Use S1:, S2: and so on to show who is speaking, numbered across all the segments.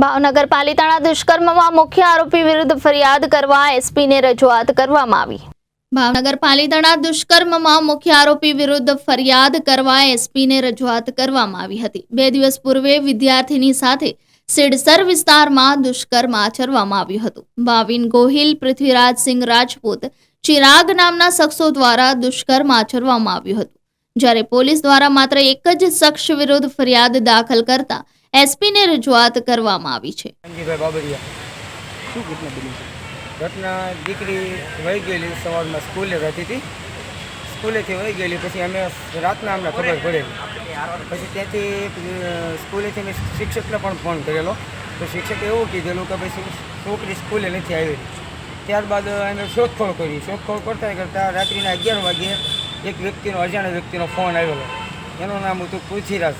S1: ભાવનગર પાલિતાણા દુષ્કર્મમાં મુખ્ય આરોપી વિરુદ્ધ ફરિયાદ કરવા એસપીને રજૂઆત કરવામાં આવી। ભાવનગર પાલિતાણા દુષ્કર્મમાં મુખ્ય આરોપી વિરુદ્ધ ફરિયાદ કરવા એસપીને રજૂઆત કરવામાં આવી હતી। 2 દિવસ પૂર્વે વિદ્યાર્થીની સાથે સિડસર વિસ્તારમાં દુષ્કર્મ આચરવામાં આવ્યું હતું। ભાવિન ગોહિલ, પૃથ્વીરાજસિંહ રાજપૂત, ચિરાગ નામના શખ્સો દ્વારા દુષ્કર્મ આચરવામાં આવ્યું હતું। જ્યારે પોલીસ દ્વારા માત્ર એક જ શખ્સ વિરુદ્ધ ફરિયાદ દાખલ કરતા એસપીને રજૂઆત કરવામાં આવી છે।
S2: સંજીભાઈ બાબરિયા।
S3: શું ઘટના બની છે?
S2: ઘટના દીકરી વહી ગયેલી, સવારમાં સ્કૂલે રહેતી હતી, સ્કૂલેથી વહી ગયેલી, પછી અમે રાતના અમને ખબર પડેલી, પછી ત્યાંથી સ્કૂલેથી મેં શિક્ષકને પણ ફોન કરેલો, તો શિક્ષકે એવું કીધેલું કે પછી છોકરી સ્કૂલે નથી આવેલી। ત્યારબાદ અમે શોધખોળ કરી, શોધખોળ કરતાં રાત્રિના 11 વાગ્યે એક વ્યક્તિનો, અજાણ્યા વ્યક્તિનો ફોન આવેલો। એનું નામ હતું પૃથ્વીરાજ,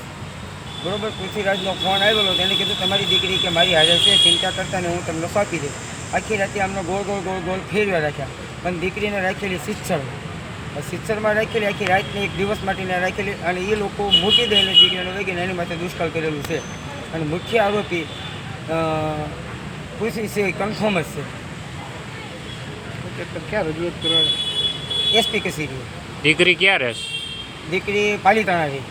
S2: બરાબર। પૃથ્વીરાજનો ફોન આવેલો, તેને કીધું તમારી દીકરી કે મારી હાજર છે, ચિંતા કરતા ને હું તમને સોંપી દઈશ। આખી રાતે અમને ગોળ ફેરવ્યા રાખ્યા, પણ દીકરીને રાખેલી સિત્સરમાં રાખેલી, આખી રાતને એક દિવસ માટેને રાખેલી, અને એ લોકો મૂકી દઈને દીકરીને વગેરે એની માટે દુષ્કર્મ કરેલું છે। અને મુખ્ય આરોપી પૃથ્વી છે, કન્ફર્મ જ છે।
S3: ક્યાં રજૂઆત કરવા?
S2: એસપી કચેરી।
S4: દીકરી ક્યાં રહેશે?
S2: દીકરી પાલિતાણા રહી।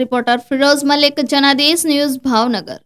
S1: Reporter Firoz Malik, Janadesh news, Bhavnagar.